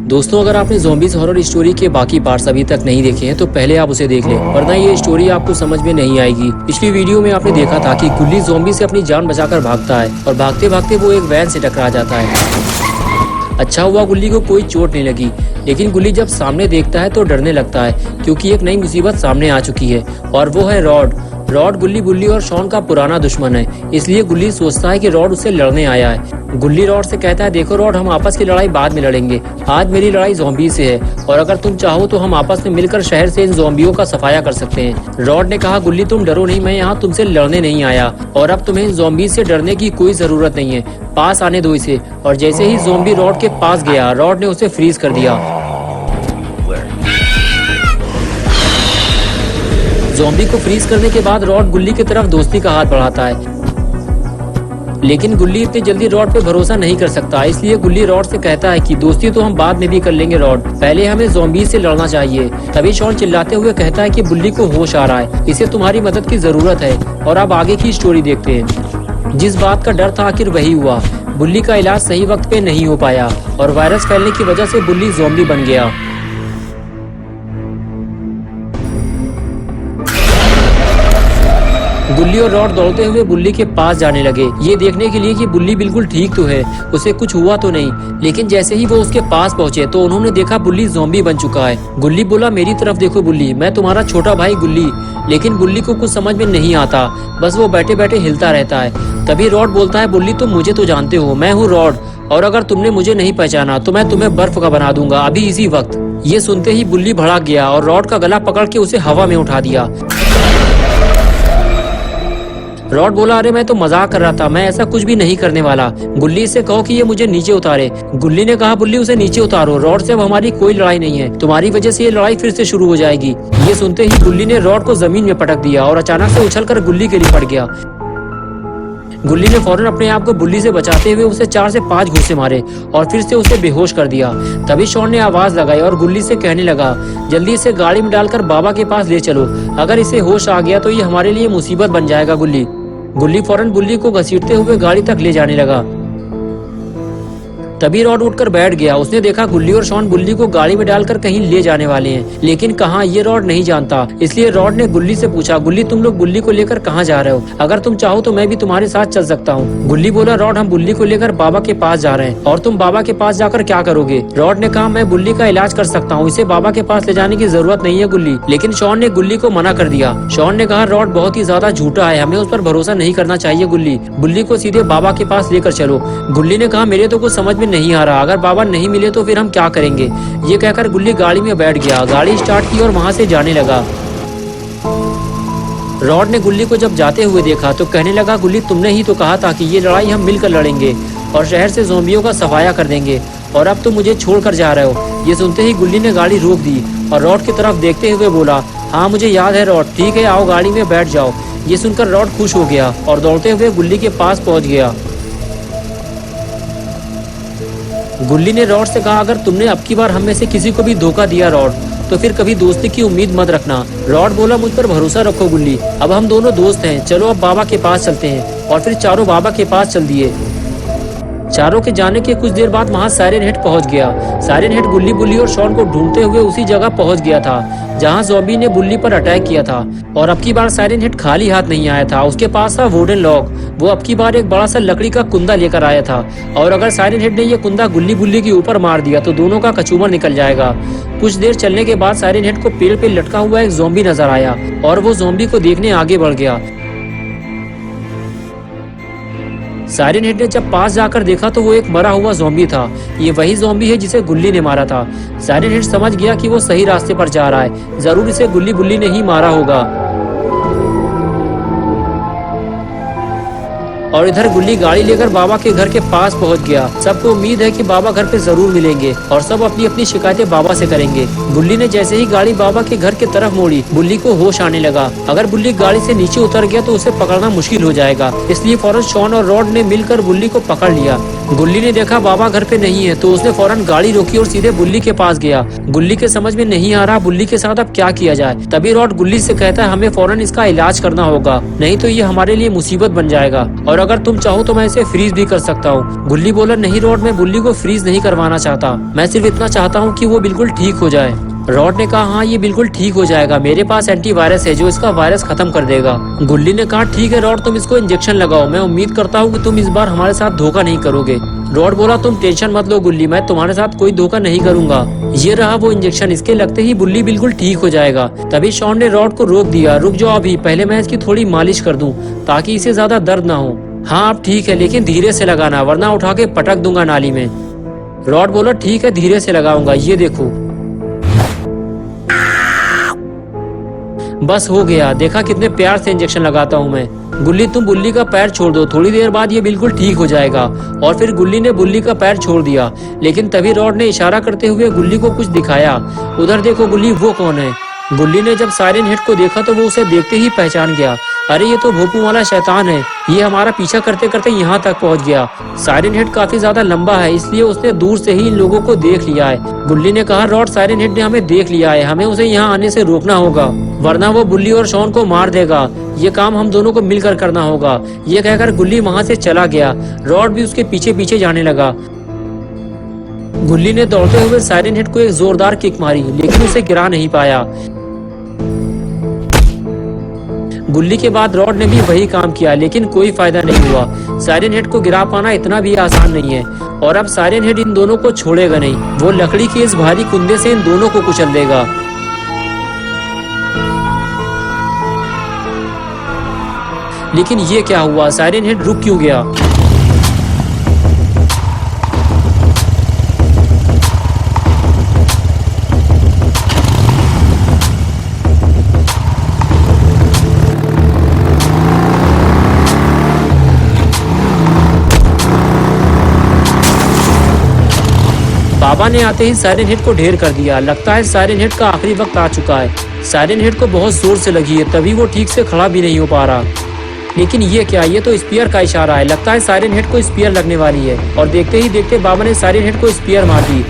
दोस्तों, अगर आपने ज़ॉम्बीज हॉरर स्टोरी के बाकी पार्ट्स अभी तक नहीं देखे हैं तो पहले आप उसे देख लें, वरना ये स्टोरी आपको समझ में नहीं आएगी। पिछली वीडियो में आपने देखा था कि गुल्ली ज़ॉम्बी से अपनी जान बचाकर भागता है और भागते भागते वो एक वैन से टकरा जाता है। अच्छा हुआ गुल्ली को कोई चोट नहीं लगी, लेकिन गुल्ली जब सामने देखता है तो डरने लगता है क्योंकि एक नई मुसीबत सामने आ चुकी है और वो है रॉड। रॉड गुल्ली बुल्ली और शॉन का पुराना दुश्मन है, इसलिए गुल्ली सोचता है कि रॉड उससे लड़ने आया है। गुल्ली रॉड से कहता है, देखो रॉड, हम आपस की लड़ाई बाद में लड़ेंगे, आज मेरी लड़ाई ज़ॉम्बी से है और अगर तुम चाहो तो हम आपस में मिलकर शहर से इन ज़ॉम्बियों का सफाया कर सकते हैं। रॉड ने कहा, गुल्ली तुम डरो नहीं, मैं यहाँ तुमसे लड़ने नहीं आया और अब तुम्हें ज़ॉम्बी से डरने की कोई जरूरत नहीं है, पास आने दो इसे। और जैसे ही ज़ॉम्बी रॉड के पास गया, रॉड ने उसे फ्रीज कर दिया। ज़ॉम्बी को फ्रीज करने के बाद रॉड गुल्ली की तरफ दोस्ती का हाथ बढ़ाता है, लेकिन गुल्ली इतनी जल्दी रॉड पे भरोसा नहीं कर सकता, इसलिए गुल्ली रॉड से कहता है कि दोस्ती तो हम बाद में भी कर लेंगे रॉड, पहले हमें ज़ॉम्बी से लड़ना चाहिए। तभी शॉन चिल्लाते हुए कहता है कि गुल्ली को होश आ रहा है, इसे तुम्हारी मदद की जरूरत है। और अब आगे की स्टोरी देखते हैं। जिस बात का डर था आखिर वही हुआ, गुल्ली का इलाज सही वक्त पे नहीं हो पाया और वायरस फैलने की वजह से गुल्ली ज़ॉम्बी बन गया। गुल्ली और रॉड दौड़ते हुए बुल्ली के पास जाने लगे, ये देखने के लिए कि बुल्ली बिल्कुल ठीक तो है, उसे कुछ हुआ तो नहीं। लेकिन जैसे ही वो उसके पास पहुंचे तो उन्होंने देखा बुल्ली ज़ॉम्बी बन चुका है। गुल्ली बोला, मेरी तरफ देखो बुल्ली, मैं तुम्हारा छोटा भाई गुल्ली। लेकिन बुल्ली को कुछ समझ में नहीं आता, बस वो बैठे बैठे हिलता रहता है। तभी रॉड बोलता है, बुल्ली तुम मुझे तो जानते हो, मैं हूँ रॉड, और अगर तुमने मुझे नहीं पहचाना तो मैं तुम्हें बर्फ का बना दूंगा अभी इसी वक्त। ये सुनते ही बुल्ली भड़क गया और रॉड का गला पकड़ के उसे हवा में उठा दिया। रॉड बोला, अरे मैं तो मजाक कर रहा था, मैं ऐसा कुछ भी नहीं करने वाला। गुल्ली से कहो कि ये मुझे नीचे उतारे। गुल्ली ने कहा, बुल्ली उसे नीचे उतारो, रॉड से अब हमारी कोई लड़ाई नहीं है, तुम्हारी वजह से ये लड़ाई फिर से शुरू हो जाएगी। ये सुनते ही गुल्ली ने रॉड को जमीन में पटक दिया और अचानक से उछलकर गुल्ली के लिए पड़ गया। गुल्ली ने फौरन अपने आप को बुल्ली से बचाते हुए उसे 4 से 5 घूंसे मारे और फिर से उसे बेहोश कर दिया। तभी शॉन ने आवाज लगाई और गुल्ली से कहने लगा, जल्दी इसे गाड़ी में डालकर बाबा के पास ले चलो, अगर इसे होश आ गया तो ये हमारे लिए मुसीबत बन जाएगा। गुल्ली फौरन बुल्ली को घसीटते हुए गाड़ी तक ले जाने लगा। तभी रॉड उठकर बैठ गया, उसने देखा गुल्ली और शॉन बुल्ली को गाड़ी में डालकर कहीं ले जाने वाले हैं, लेकिन कहाँ ये रॉड नहीं जानता। इसलिए रॉड ने गुल्ली से पूछा, गुल्ली तुम लोग बुल्ली को लेकर कहाँ जा रहे हो, अगर तुम चाहो तो मैं भी तुम्हारे साथ चल सकता हूँ। गुल्ली बोला, रॉड हम बुल्ली को लेकर बाबा के पास जा रहे हैं, और तुम बाबा के पास जाकर क्या करोगे। रॉड ने कहा, मैं बुल्ली का इलाज कर सकता हूँ, इसे बाबा के पास ले जाने की जरूरत नहीं है गुल्ली। लेकिन शॉन ने गुल्ली को मना कर दिया। शॉन ने कहा, रॉड बहुत ही ज्यादा झूठा है, हमें उस पर भरोसा नहीं करना चाहिए गुल्ली, बुल्ली को सीधे बाबा के पास लेकर चलो। गुल्ली ने कहा, मेरे तो कुछ समझ में नहीं आ रहा, अगर बाबा नहीं मिले तो फिर हम क्या करेंगे। ये कहकर गुल्ली गाड़ी में बैठ गया, गाड़ी स्टार्ट की और वहां से जाने लगा। रॉड ने गुल्ली को जब जाते हुए देखा तो कहने लगा, गुल्ली तुमने ही तो कहा था कि ये लड़ाई हम मिलकर लड़ेंगे और शहर से ज़ॉम्बियों का सफाया कर देंगे, और अब तुम मुझे छोड़कर जा रहे हो। ये सुनते ही गुल्ली ने गाड़ी रोक दी और रॉड की तरफ देखते हुए बोला, हाँ मुझे याद है रॉड, ठीक है आओ गाड़ी में बैठ जाओ। ये सुनकर रॉड खुश हो गया और दौड़ते हुए गुल्ली के पास पहुंच गया। गुल्ली ने रॉड से कहा, अगर तुमने अब की बार हम में से किसी को भी धोखा दिया रॉड, तो फिर कभी दोस्ती की उम्मीद मत रखना। रॉड बोला, मुझ पर भरोसा रखो गुल्ली, अब हम दोनों दोस्त हैं, चलो अब बाबा के पास चलते हैं। और फिर चारों बाबा के पास चल दिए। चारों के जाने के कुछ देर बाद वहाँ साइरन हेड पहुंच गया। साइरन हेड गुल्ली बुल्ली और शॉन को ढूंढते हुए उसी जगह पहुंच गया था जहां ज़ॉम्बी ने बुल्ली पर अटैक किया था। और अब की बार साइरन हेड खाली हाथ नहीं आया था, उसके पास था वुडन लॉक। वो अब की बार एक बड़ा सा लकड़ी का कुंदा लेकर आया था, और अगर साइरन हेड ने ये कुंदा गुल्ली बुल्ली के ऊपर मार दिया तो दोनों का कचूमर निकल जाएगा। कुछ देर चलने के बाद साइरन हेड को पेड़ पे लटका हुआ एक ज़ॉम्बी नजर आया और वो ज़ॉम्बी को देखने आगे बढ़ गया। साइरन हेड ने जब पास जाकर देखा तो वो एक मरा हुआ ज़ॉम्बी था। ये वही ज़ॉम्बी है जिसे गुल्ली ने मारा था। साइरन हेड समझ गया कि वो सही रास्ते पर जा रहा है, जरूर इसे गुल्ली बुल्ली ने ही मारा होगा। और इधर गुल्ली गाड़ी लेकर बाबा के घर के पास पहुंच गया। सबको उम्मीद है कि बाबा घर पे जरूर मिलेंगे और सब अपनी अपनी शिकायतें बाबा से करेंगे। गुल्ली ने जैसे ही गाड़ी बाबा के घर की तरफ मोड़ी, बुल्ली को होश आने लगा। अगर बुल्ली गाड़ी से नीचे उतर गया तो उसे पकड़ना मुश्किल हो जाएगा, इसलिए फौरन शॉन और रॉड ने मिलकर बुल्ली को पकड़ लिया। गुल्ली ने देखा बाबा घर पे नहीं है तो उसने फौरन गाड़ी रोकी और सीधे बुल्ली के पास गया। गुल्ली के समझ में नहीं आ रहा बुल्ली के साथ अब क्या किया जाए। तभी रॉड गुल्ली से कहता है हमें फौरन इसका इलाज करना होगा, नहीं तो ये हमारे लिए मुसीबत बन जाएगा, और अगर तुम चाहो तो मैं इसे फ्रीज भी कर सकता हूँ। गुल्ली बोला नहीं रॉड, मैं बुल्ली को फ्रीज नहीं करवाना चाहता, मैं सिर्फ इतना चाहता हूँ कि वो बिल्कुल ठीक हो जाए। रॉड ने कहा हाँ ये बिल्कुल ठीक हो जाएगा, मेरे पास एंटीवायरस है जो इसका वायरस खत्म कर देगा। गुल्ली ने कहा ठीक है रॉड, तुम इसको इंजेक्शन लगाओ, मैं उम्मीद करता हूँ कि तुम इस बार हमारे साथ धोखा नहीं करोगे। रॉड बोला तुम टेंशन मत लो गुल्ली, मैं तुम्हारे साथ कोई धोखा नहीं करूंगा। ये रहा वो इंजेक्शन, इसके लगते ही बुल्ली बिल्कुल ठीक हो जाएगा। तभी शॉन ने रॉड को रोक दिया, रुक जाओ अभी, पहले मैं इसकी थोड़ी मालिश कर दूं ताकि इसे ज्यादा दर्द ना हो। हाँ अब ठीक है, लेकिन धीरे से लगाना वरना उठा के पटक दूंगा नाली में। रॉड बोला ठीक है धीरे से लगाऊंगा, ये देखो बस हो गया, देखा कितने प्यार से इंजेक्शन लगाता हूँ मैं। गुल्ली तुम बुल्ली का पैर छोड़ दो, थोड़ी देर बाद ये बिल्कुल ठीक हो जाएगा। और फिर गुल्ली ने बुल्ली का पैर छोड़ दिया, लेकिन तभी रॉड ने इशारा करते हुए गुल्ली को कुछ दिखाया। उधर देखो गुल्ली, वो कौन है? गुल्ली ने जब साइरन हेड को देखा तो वो उसे देखते ही पहचान गया, अरे ये तो भोपू वाला शैतान है, ये हमारा पीछा करते करते यहाँ तक पहुँच गया। साइरन हेड काफी ज्यादा लंबा है इसलिए उसने दूर से ही इन लोगों को देख लिया है। गुल्ली ने कहा रॉड साइरन हेड ने हमें देख लिया है, हमें उसे यहाँ आने से रोकना होगा वरना वो बुल्ली और शॉन को मार देगा, ये काम हम दोनों को मिलकर करना होगा। ये कहकर गुल्ली वहाँ से चला गया, रॉड भी उसके पीछे पीछे जाने लगा। गुल्ली ने दौड़ते हुए साइरन हेड को एक जोरदार किक मारी लेकिन उसे गिरा नहीं पाया। गुल्ली के बाद रॉड ने भी वही काम किया लेकिन कोई फायदा नहीं हुआ। साइरन हेड को गिरा पाना इतना भी आसान नहीं है और अब साइरन हेड इन दोनों को छोड़ेगा नहीं, वो लकड़ी के इस भारी कुंदे से इन दोनों को कुचल देगा। लेकिन ये क्या हुआ, साइरन हेड रुक क्यों गया? बाबा ने आते ही साइरन हेड को ढेर कर दिया। लगता है साइरन हेड का आखिरी वक्त आ चुका है। साइरन हेड को बहुत जोर से लगी है तभी वो ठीक से खड़ा भी नहीं हो पा रहा। लेकिन ये क्या, ये तो स्पीयर का इशारा है, लगता है साइरन हेड को स्पीयर लगने वाली है। और देखते ही देखते बाबा ने साइरन हेड को स्पीयर मार दी।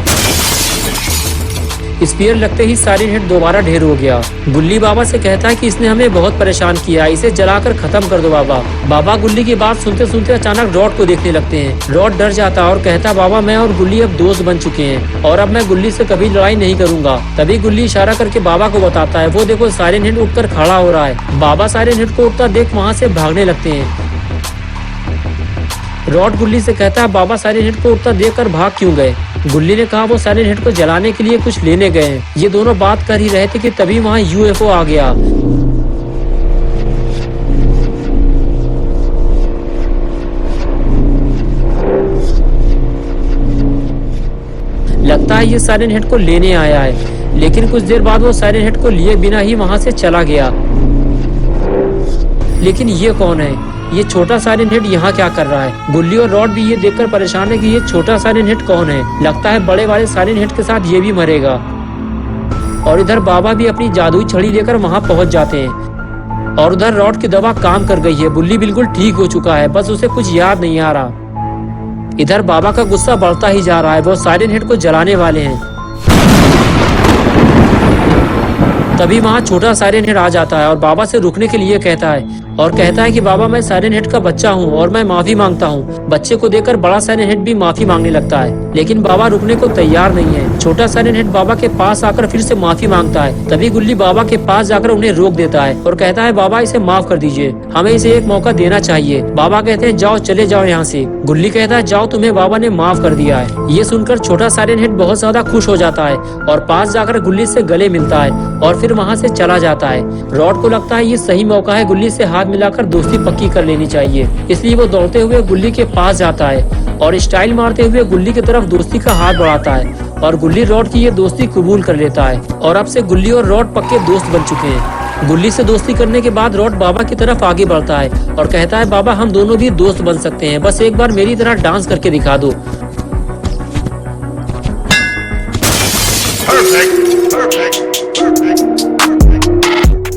स्पीयर लगते ही साइरन हेड दोबारा ढेर हो गया। गुल्ली बाबा से कहता है कि इसने हमें बहुत परेशान किया, इसे जलाकर खत्म कर दो बाबा। बाबा गुल्ली की बात सुनते सुनते अचानक रॉड को देखने लगते हैं। रॉड डर जाता है और कहता बाबा मैं और गुल्ली अब दोस्त बन चुके हैं और अब मैं गुल्ली से कभी लड़ाई नहीं करूंगा। तभी गुल्ली इशारा करके बाबा को बताता है, वो देखो साइरन हेड उठकर खड़ा हो रहा है। बाबा साइरन हेड को उठता देख वहाँ से भागने लगते हैं। रॉड गुल्ली से कहता है बाबा साइरन हेड को उठता देखकर भाग क्यों गए? गुल्ली ने कहा वो साइरन हेड को जलाने के लिए कुछ लेने गए हैं। ये दोनों बात कर ही रहे थे कि तभी वहाँ यूएफओ आ गया। लगता है ये साइरन हेड को लेने आया है, लेकिन कुछ देर बाद वो साइरन हेड को लिए बिना ही वहाँ से चला गया। लेकिन ये कौन है? ये छोटा साइरन हेड यहाँ क्या कर रहा है? गुल्ली और रॉड भी ये देखकर परेशान है कि ये छोटा साइरन हेड कौन है। लगता है बड़े वाले साइरन हेड के साथ ये भी मरेगा। और इधर बाबा भी अपनी जादुई छड़ी लेकर वहाँ पहुँच जाते हैं। और उधर रॉड की दवा काम कर गई है, बुल्ली बिल्कुल ठीक हो चुका है, बस उसे कुछ याद नहीं आ रहा। इधर बाबा का गुस्सा बढ़ता ही जा रहा है, वो साइरन हेड को जलाने वाले हैं। तभी वहाँ छोटा साइरन हेड आ जाता है और बाबा से रुकने के लिए कहता है और कहता है कि बाबा मैं साइरन हेड का बच्चा हूँ और मैं माफी मांगता हूँ। बच्चे को देखकर बड़ा साइरन हेड भी माफी मांगने लगता है, लेकिन बाबा रुकने को तैयार नहीं है। छोटा साइरन हेड बाबा के पास आकर फिर से माफी मांगता है। तभी गुल्ली बाबा के पास जाकर उन्हें रोक देता है और कहता है बाबा इसे माफ कर दीजिए, हमें इसे एक मौका देना चाहिए। बाबा कहते हैं जाओ चले जाओ यहाँ से। गुल्ली कहता है जाओ, तुम्हें बाबा ने माफ कर दिया है। ये सुनकर छोटा साइरन हेड बहुत ज्यादा खुश हो जाता है और पास जाकर गुल्ली से गले मिलता है और फिर वहाँ से चला जाता है। रॉड को लगता है ये सही मौका है गुल्ली से हाथ मिलाकर दोस्ती पक्की कर लेनी चाहिए, इसलिए वो दौड़ते हुए गुल्ली के पास जाता है और स्टाइल मारते हुए गुल्ली की तरफ दोस्ती का हाथ बढ़ाता है और गुल्ली रॉड की ये दोस्ती कबूल कर लेता है और अब से गुल्ली और रॉड पक्के दोस्त बन चुके हैं। गुल्ली से दोस्ती करने के बाद रॉड बाबा की तरफ आगे बढ़ता है और कहता है बाबा हम दोनों भी दोस्त बन सकते हैं, बस एक बार मेरी तरह डांस करके दिखा दो।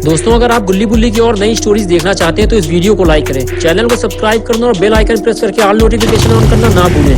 दोस्तों अगर आप गुल्ली बुल्ली की और नई स्टोरीज देखना चाहते हैं तो इस वीडियो को लाइक करें, चैनल को सब्सक्राइब करना और बेल आइकन प्रेस करके ऑल नोटिफिकेशन ऑन करना ना भूलें।